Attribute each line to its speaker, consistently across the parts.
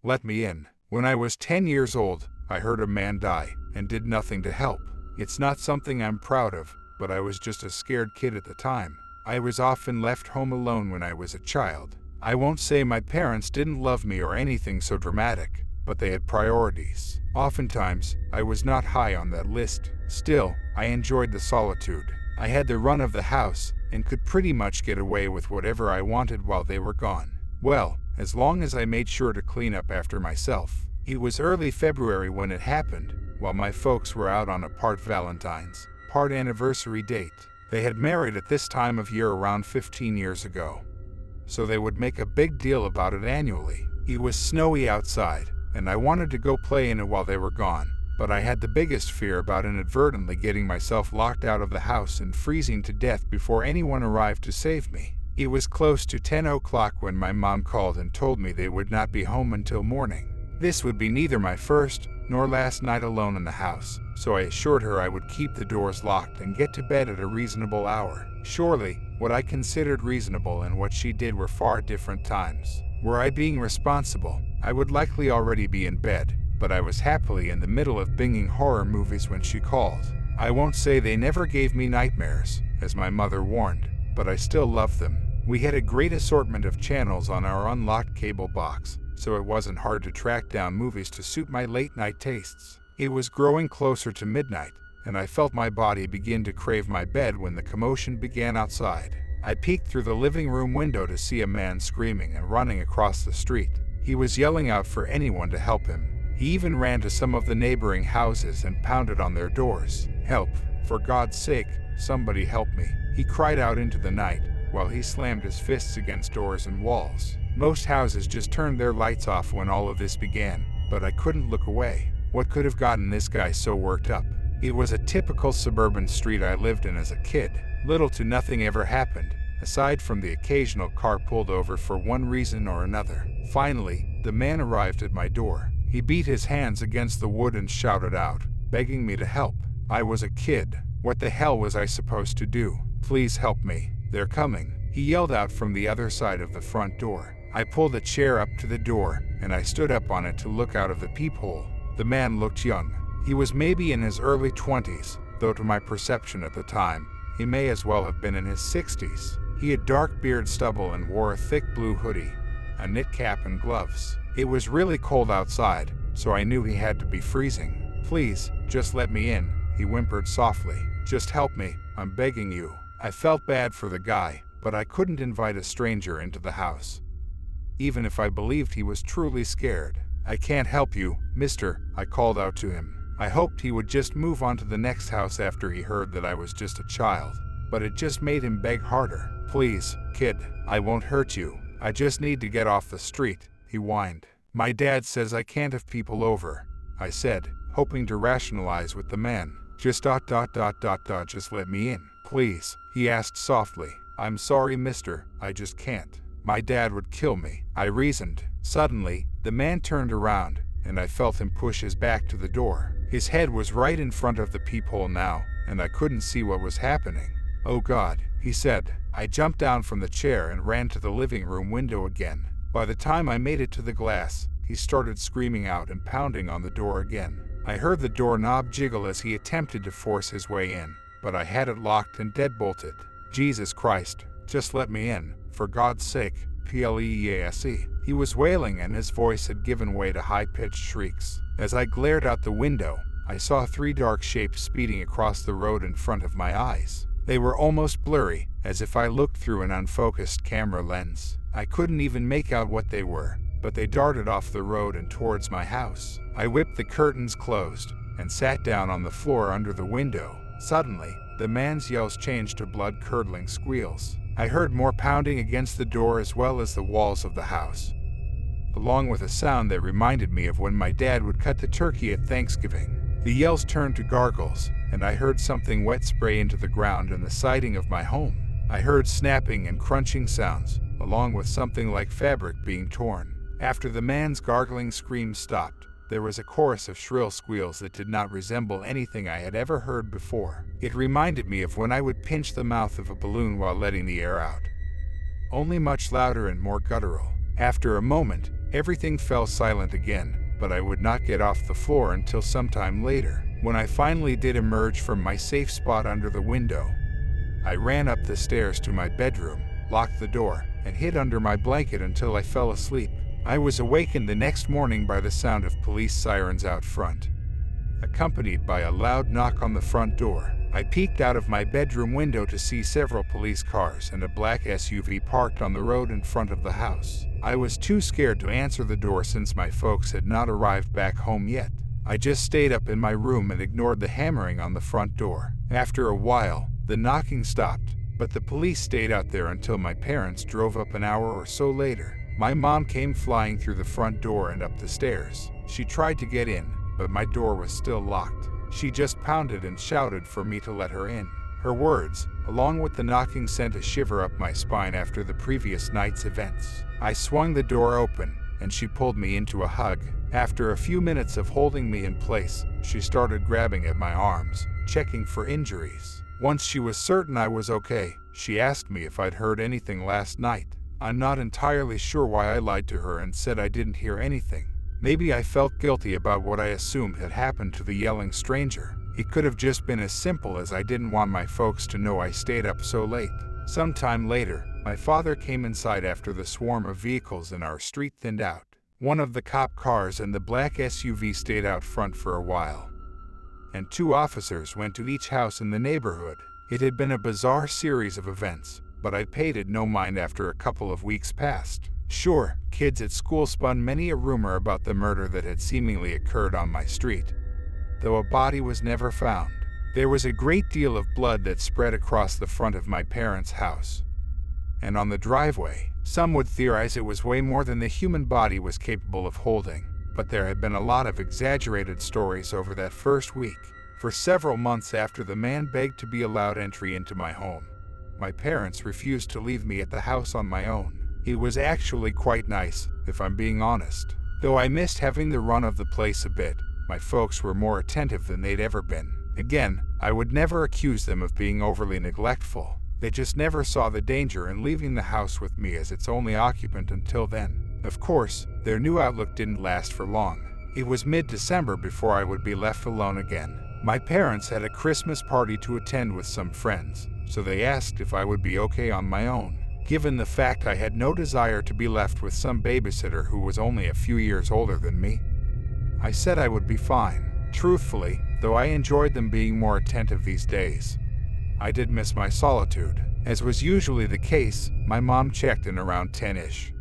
Speaker 1: let me in. When I was 10 years old, I heard a man die and did nothing to help. It's not something I'm proud of, but I was just a scared kid at the time. I was often left home alone when I was a child. I won't say my parents didn't love me or anything so dramatic, but they had priorities. Oftentimes, I was not high on that list. Still, I enjoyed the solitude. I had the run of the house and could pretty much get away with whatever I wanted while they were gone. Well, as long as I made sure to clean up after myself. It was early February when it happened, while my folks were out on a part Valentine's, part anniversary date. They had married at this time of year around 15 years ago, so they would make a big deal about it annually. It was snowy outside, and I wanted to go play in it while they were gone, but I had the biggest fear about inadvertently getting myself locked out of the house and freezing to death before anyone arrived to save me. It was close to 10 o'clock when my mom called and told me they would not be home until morning. This would be neither my first nor last night alone in the house, so I assured her I would keep the doors locked and get to bed at a reasonable hour. Surely, what I considered reasonable and what she did were far different times. Were I being responsible, I would likely already be in bed, but I was happily in the middle of binging horror movies when she called. I won't say they never gave me nightmares, as my mother warned, but I still loved them. We had a great assortment of channels on our unlocked cable box, so it wasn't hard to track down movies to suit my late-night tastes. It was growing closer to midnight, and I felt my body begin to crave my bed when the commotion began outside. I peeked through the living room window to see a man screaming and running across the street. He was yelling out for anyone to help him. He even ran to some of the neighboring houses and pounded on their doors. "Help! For God's sake, somebody help me!" he cried out into the night, while he slammed his fists against doors and walls. Most houses just turned their lights off when all of this began, but I couldn't look away. What could have gotten this guy so worked up? It was a typical suburban street I lived in as a kid. Little to nothing ever happened, aside from the occasional car pulled over for one reason or another. Finally, the man arrived at my door. He beat his hands against the wood and shouted out, begging me to help. I was a kid. What the hell was I supposed to do? "Please help me. They're coming," he yelled out from the other side of the front door. I pulled a chair up to the door, and I stood up on it to look out of the peephole. The man looked young. He was maybe in his early 20s, though to my perception at the time, he may as well have been in his 60s. He had dark beard stubble and wore a thick blue hoodie, a knit cap and gloves. It was really cold outside, so I knew he had to be freezing. "Please, just let me in," he whimpered softly. "Just help me, I'm begging you." I felt bad for the guy, but I couldn't invite a stranger into the house, even if I believed he was truly scared. "I can't help you, mister," I called out to him. I hoped he would just move on to the next house after he heard that I was just a child, but it just made him beg harder. "Please, kid, I won't hurt you. I just need to get off the street," he whined. "My dad says I can't have people over," I said, hoping to rationalize with the man. Just let me in, please," he asked softly. "I'm sorry, mister, I just can't. My dad would kill me," I reasoned. Suddenly, the man turned around, and I felt him push his back to the door. His head was right in front of the peephole now, and I couldn't see what was happening. "Oh God," he said. I jumped down from the chair and ran to the living room window again. By the time I made it to the glass, he started screaming out and pounding on the door again. I heard the doorknob jiggle as he attempted to force his way in, but I had it locked and deadbolted. "Jesus Christ, just let me in, for God's sake, please," he was wailing, and his voice had given way to high-pitched shrieks. As I glared out the window, I saw 3 dark shapes speeding across the road in front of my eyes. They were almost blurry, as if I looked through an unfocused camera lens. I couldn't even make out what they were, but they darted off the road and towards my house. I whipped the curtains closed and sat down on the floor under the window. Suddenly, the man's yells changed to blood-curdling squeals. I heard more pounding against the door as well as the walls of the house, along with a sound that reminded me of when my dad would cut the turkey at Thanksgiving. The yells turned to gargles, and I heard something wet spray into the ground and the siding of my home. I heard snapping and crunching sounds, along with something like fabric being torn. After the man's gargling screams stopped, there was a chorus of shrill squeals that did not resemble anything I had ever heard before. It reminded me of when I would pinch the mouth of a balloon while letting the air out, only much louder and more guttural. After a moment, Everything fell silent again, but I would not get off the floor until sometime later, when I finally did emerge from my safe spot under the window. I ran up the stairs to my bedroom, locked the door, and hid under my blanket until I fell asleep. I was awakened the next morning by the sound of police sirens out front, accompanied by a loud knock on the front door. I peeked out of my bedroom window to see several police cars and a black SUV parked on the road in front of the house. I was too scared to answer the door since my folks had not arrived back home yet. I just stayed up in my room and ignored the hammering on the front door. After a while, the knocking stopped, but the police stayed out there until my parents drove up an hour or so later. My mom came flying through the front door and up the stairs. She tried to get in, but my door was still locked. She just pounded and shouted for me to let her in. Her words, along with the knocking, sent a shiver up my spine after the previous night's events. I swung the door open, and she pulled me into a hug. After a few minutes of holding me in place, she started grabbing at my arms, checking for injuries. Once she was certain I was okay, she asked me if I'd heard anything last night. I'm not entirely sure why I lied to her and said I didn't hear anything. Maybe I felt guilty about what I assumed had happened to the yelling stranger. It could have just been as simple as I didn't want my folks to know I stayed up so late. Sometime later, my father came inside after the swarm of vehicles in our street thinned out. One of the cop cars and the black SUV stayed out front for a while, and 2 officers went to each house in the neighborhood. It had been a bizarre series of events, but I paid it no mind after a couple of weeks passed. Sure, kids at school spun many a rumor about the murder that had seemingly occurred on my street, though a body was never found. There was a great deal of blood that spread across the front of my parents' house, and on the driveway. Some would theorize it was way more than the human body was capable of holding, but there had been a lot of exaggerated stories over that first week. For several months after the man begged to be allowed entry into my home, my parents refused to leave me at the house on my own. It was actually quite nice, if I'm being honest. Though I missed having the run of the place a bit, my folks were more attentive than they'd ever been. Again, I would never accuse them of being overly neglectful. They just never saw the danger in leaving the house with me as its only occupant until then. Of course, their new outlook didn't last for long. It was mid-December before I would be left alone again. My parents had a Christmas party to attend with some friends, so they asked if I would be okay on my own. Given the fact I had no desire to be left with some babysitter who was only a few years older than me, I said I would be fine. Truthfully, though I enjoyed them being more attentive these days, I did miss my solitude. As was usually the case, my mom checked in around 10-ish,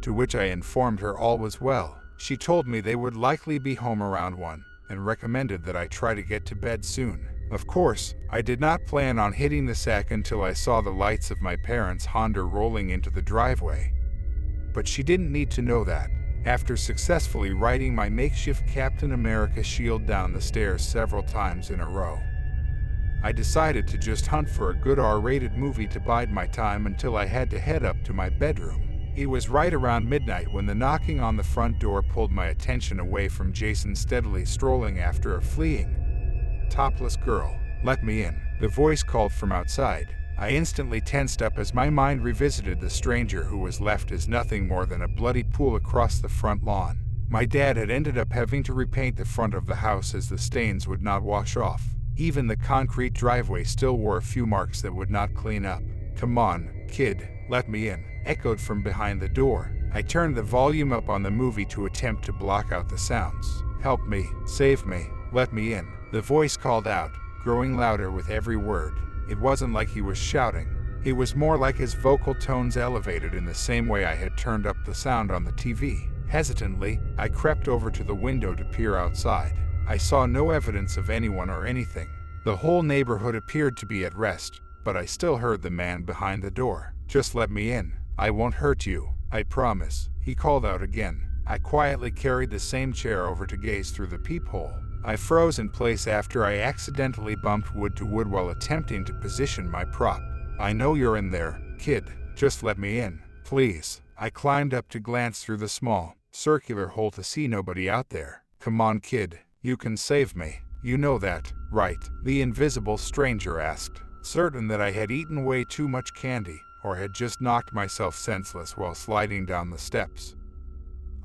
Speaker 1: to which I informed her all was well. She told me they would likely be home around 1, and recommended that I try to get to bed soon. Of course, I did not plan on hitting the sack until I saw the lights of my parents' Honda rolling into the driveway. But she didn't need to know that. After successfully riding my makeshift Captain America shield down the stairs several times in a row, I decided to just hunt for a good R-rated movie to bide my time until I had to head up to my bedroom. It was right around midnight when the knocking on the front door pulled my attention away from Jason steadily strolling after a fleeing, topless girl. "Let me in," the voice called from outside. I instantly tensed up as my mind revisited the stranger who was left as nothing more than a bloody pool across the front lawn. My dad had ended up having to repaint the front of the house as the stains would not wash off. Even the concrete driveway still wore a few marks that would not clean up. "Come on, kid, let me in," echoed from behind the door. I turned the volume up on the movie to attempt to block out the sounds. "Help me, save me, let me in," the voice called out, growing louder with every word. It wasn't like he was shouting. It was more like his vocal tones elevated in the same way I had turned up the sound on the TV. Hesitantly, I crept over to the window to peer outside. I saw no evidence of anyone or anything. The whole neighborhood appeared to be at rest, but I still heard the man behind the door. "Just let me in. I won't hurt you, I promise," he called out again. I quietly carried the same chair over to gaze through the peephole. I froze in place after I accidentally bumped wood to wood while attempting to position my prop. "I know you're in there, kid. Just let me in, please." I climbed up to glance through the small, circular hole to see nobody out there. "Come on, kid. You can save me. You know that, right?" the invisible stranger asked, certain that I had eaten way too much candy or had just knocked myself senseless while sliding down the steps.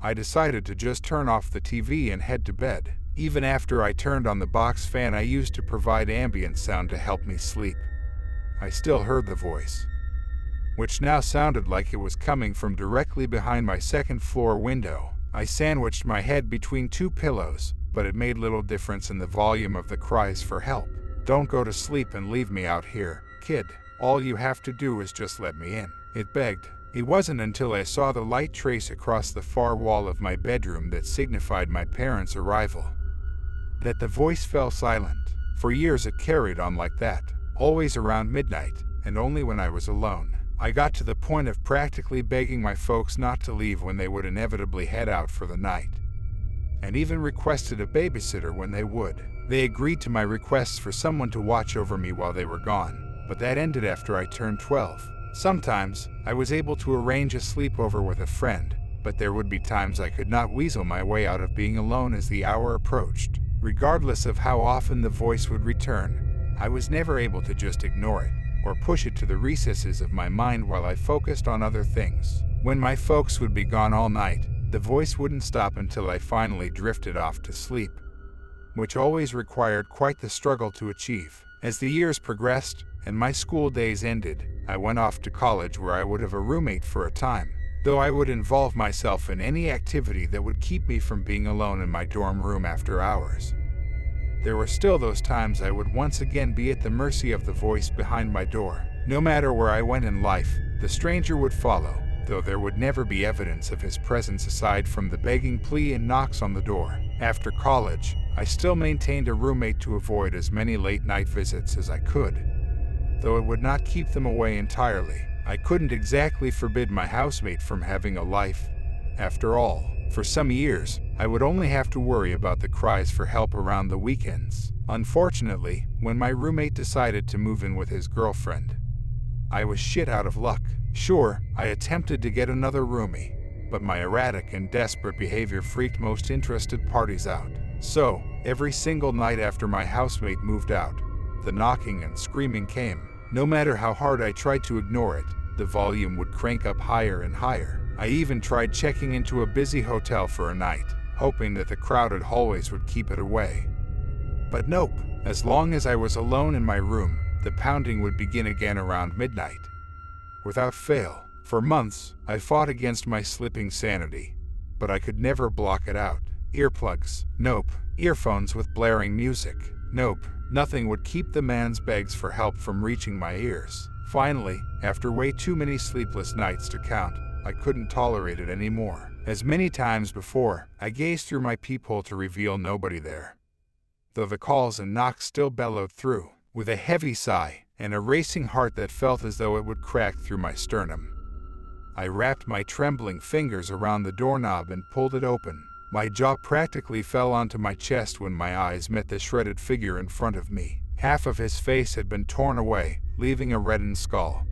Speaker 1: I decided to just turn off the TV and head to bed. Even after I turned on the box fan I used to provide ambient sound to help me sleep, I still heard the voice, which now sounded like it was coming from directly behind my second-floor window. I sandwiched my head between two pillows, but it made little difference in the volume of the cries for help. "Don't go to sleep and leave me out here, kid. All you have to do is just let me in," it begged. It wasn't until I saw the light trace across the far wall of my bedroom that signified my parents' arrival that the voice fell silent. For years it carried on like that, always around midnight, and only when I was alone. I got to the point of practically begging my folks not to leave when they would inevitably head out for the night, and even requested a babysitter when they would. They agreed to my requests for someone to watch over me while they were gone, but that ended after I turned 12. Sometimes, I was able to arrange a sleepover with a friend, but there would be times I could not weasel my way out of being alone as the hour approached. Regardless of how often the voice would return, I was never able to just ignore it or push it to the recesses of my mind while I focused on other things. When my folks would be gone all night, the voice wouldn't stop until I finally drifted off to sleep, which always required quite the struggle to achieve. As the years progressed and my school days ended, I went off to college where I would have a roommate for a time, though I would involve myself in any activity that would keep me from being alone in my dorm room after hours. There were still those times I would once again be at the mercy of the voice behind my door. No matter where I went in life, the stranger would follow, though there would never be evidence of his presence aside from the begging plea and knocks on the door. After college, I still maintained a roommate to avoid as many late-night visits as I could, though it would not keep them away entirely. I couldn't exactly forbid my housemate from having a life. After all, for some years, I would only have to worry about the cries for help around the weekends. Unfortunately, when my roommate decided to move in with his girlfriend, I was shit out of luck. Sure, I attempted to get another roomie, but my erratic and desperate behavior freaked most interested parties out. So, every single night after my housemate moved out, the knocking and screaming came. No matter how hard I tried to ignore it, the volume would crank up higher and higher. I even tried checking into a busy hotel for a night, hoping that the crowded hallways would keep it away. But nope, as long as I was alone in my room, the pounding would begin again around midnight, without fail. For months, I fought against my slipping sanity, but I could never block it out. Earplugs, nope. Earphones with blaring music, nope. Nothing would keep the man's begs for help from reaching my ears. Finally, after way too many sleepless nights to count, I couldn't tolerate it anymore. As many times before, I gazed through my peephole to reveal nobody there, though the calls and knocks still bellowed through. With a heavy sigh and a racing heart that felt as though it would crack through my sternum, I wrapped my trembling fingers around the doorknob and pulled it open. My jaw practically fell onto my chest when my eyes met the shredded figure in front of me. Half of his face had been torn away, leaving a reddened skull,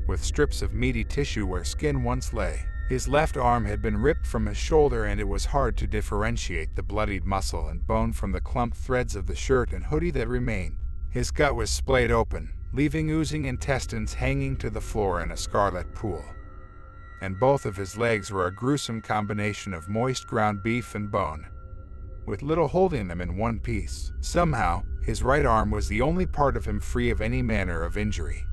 Speaker 1: with strips of meaty tissue where skin once lay. His left arm had been ripped from his shoulder, and it was hard to differentiate the bloodied muscle and bone from the clumped threads of the shirt and hoodie that remained. His gut was splayed open, leaving oozing intestines hanging to the floor in a scarlet pool, and both of his legs were a gruesome combination of moist ground beef and bone, with little holding them in one piece. Somehow, his right arm was the only part of him free of any manner of injury,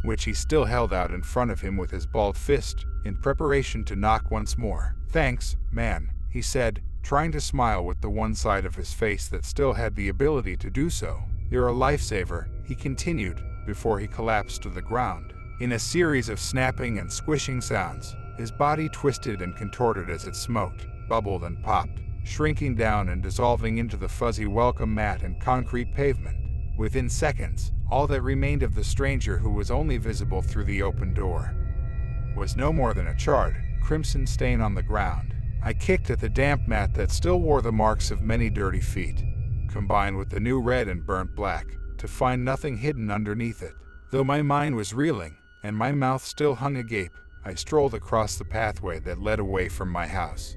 Speaker 1: which he still held out in front of him with his balled fist, in preparation to knock once more. "Thanks, man," he said, trying to smile with the one side of his face that still had the ability to do so. "You're a lifesaver," he continued, before he collapsed to the ground. In a series of snapping and squishing sounds, his body twisted and contorted as it smoked, bubbled and popped, shrinking down and dissolving into the fuzzy welcome mat and concrete pavement. Within seconds, all that remained of the stranger, who was only visible through the open door, was no more than a charred, crimson stain on the ground. I kicked at the damp mat that still wore the marks of many dirty feet, combined with the new red and burnt black, to find nothing hidden underneath it. Though my mind was reeling, and my mouth still hung agape, I strolled across the pathway that led away from my house,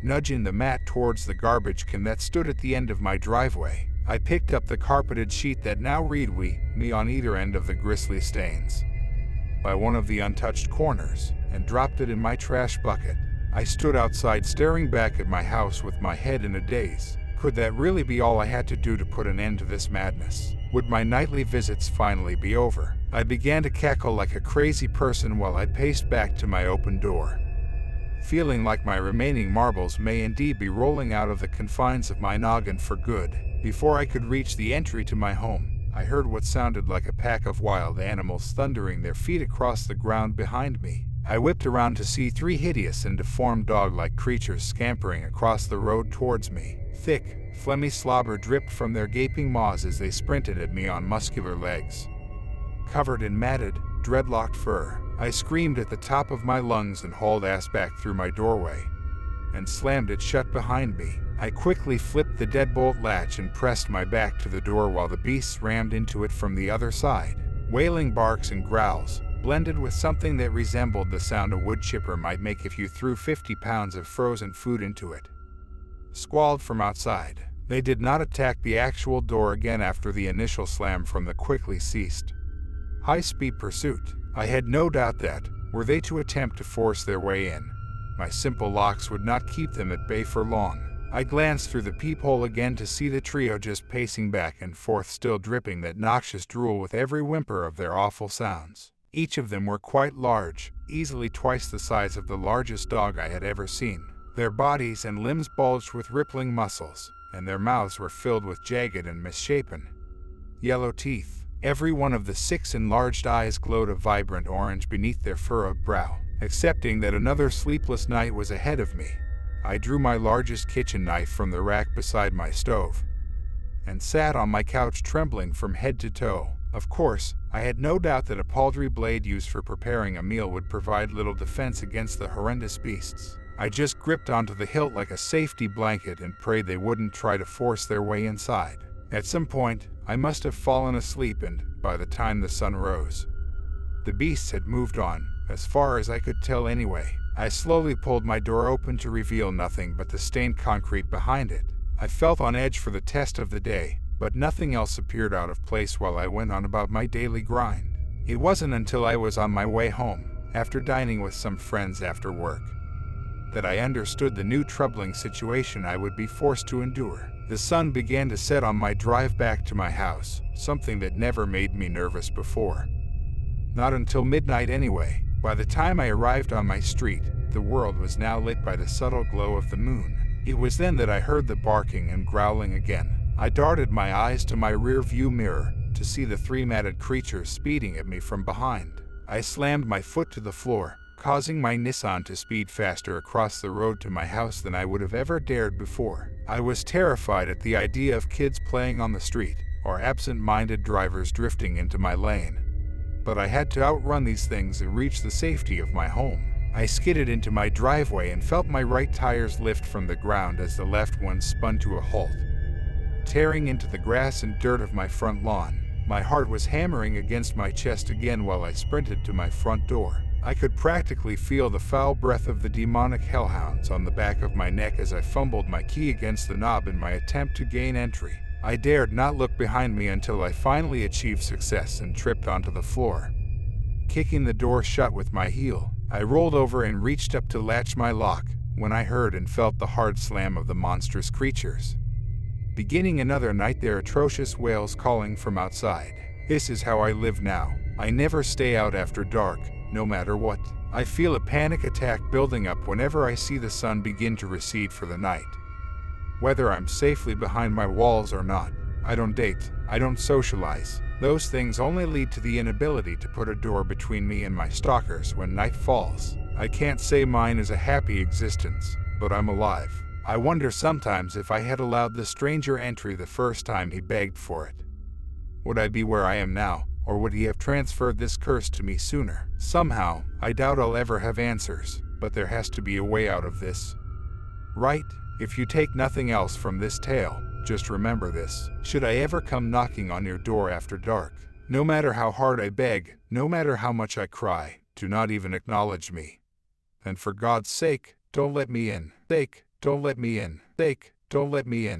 Speaker 1: nudging the mat towards the garbage can that stood at the end of my driveway. I picked up the carpeted sheet that now read "We, Me" on either end of the grisly stains, by one of the untouched corners, and dropped it in my trash bucket. I stood outside staring back at my house with my head in a daze. Could that really be all I had to do to put an end to this madness? Would my nightly visits finally be over? I began to cackle like a crazy person while I paced back to my open door, feeling like my remaining marbles may indeed be rolling out of the confines of my noggin for good. Before I could reach the entry to my home, I heard what sounded like a pack of wild animals thundering their feet across the ground behind me. I whipped around to see 3 hideous and deformed dog-like creatures scampering across the road towards me. Thick, phlegmy slobber dripped from their gaping maws as they sprinted at me on muscular legs. Covered in matted, dreadlocked fur, I screamed at the top of my lungs and hauled ass back through my doorway and slammed it shut behind me. I quickly flipped the deadbolt latch and pressed my back to the door while the beasts rammed into it from the other side. Wailing barks and growls, blended with something that resembled the sound a wood chipper might make if you threw 50 pounds of frozen food into it, squalled from outside. They did not attack the actual door again after the initial slam from the quickly ceased high-speed pursuit. I had no doubt that, were they to attempt to force their way in, my simple locks would not keep them at bay for long. I glanced through the peephole again to see the trio just pacing back and forth, still dripping that noxious drool with every whimper of their awful sounds. Each of them were quite large, easily twice the size of the largest dog I had ever seen. Their bodies and limbs bulged with rippling muscles, and their mouths were filled with jagged and misshapen yellow teeth. Every one of the 6 enlarged eyes glowed a vibrant orange beneath their furrowed brow. Accepting that another sleepless night was ahead of me, I drew my largest kitchen knife from the rack beside my stove and sat on my couch trembling from head to toe. Of course, I had no doubt that a paltry blade used for preparing a meal would provide little defense against the horrendous beasts. I just gripped onto the hilt like a safety blanket and prayed they wouldn't try to force their way inside. At some point, I must have fallen asleep, and by the time the sun rose, the beasts had moved on, as far as I could tell anyway. I slowly pulled my door open to reveal nothing but the stained concrete behind it. I felt on edge for the test of the day, but nothing else appeared out of place while I went on about my daily grind. It wasn't until I was on my way home, after dining with some friends after work, that I understood the new troubling situation I would be forced to endure. The sun began to set on my drive back to my house, something that never made me nervous before. Not until midnight anyway. By the time I arrived on my street, the world was now lit by the subtle glow of the moon. It was then that I heard the barking and growling again. I darted my eyes to my rear view mirror to see the 3 matted creatures speeding at me from behind. I slammed my foot to the floor, causing my Nissan to speed faster across the road to my house than I would have ever dared before. I was terrified at the idea of kids playing on the street, or absent-minded drivers drifting into my lane. But I had to outrun these things and reach the safety of my home. I skidded into my driveway and felt my right tires lift from the ground as the left one spun to a halt, tearing into the grass and dirt of my front lawn. My heart was hammering against my chest again while I sprinted to my front door. I could practically feel the foul breath of the demonic hellhounds on the back of my neck as I fumbled my key against the knob in my attempt to gain entry. I dared not look behind me until I finally achieved success and tripped onto the floor. Kicking the door shut with my heel, I rolled over and reached up to latch my lock when I heard and felt the hard slam of the monstrous creatures, beginning another night their atrocious wails calling from outside. This is how I live now. I never stay out after dark, no matter what. I feel a panic attack building up whenever I see the sun begin to recede for the night. Whether I'm safely behind my walls or not, I don't date, I don't socialize. Those things only lead to the inability to put a door between me and my stalkers when night falls. I can't say mine is a happy existence, but I'm alive. I wonder sometimes if I had allowed the stranger entry the first time he begged for it, would I be where I am now? Or would he have transferred this curse to me sooner? Somehow, I doubt I'll ever have answers, but there has to be a way out of this. Right? If you take nothing else from this tale, just remember this. Should I ever come knocking on your door after dark, no matter how hard I beg, no matter how much I cry, do not even acknowledge me. And for God's sake, don't let me in. Don't let me in. Don't let me in.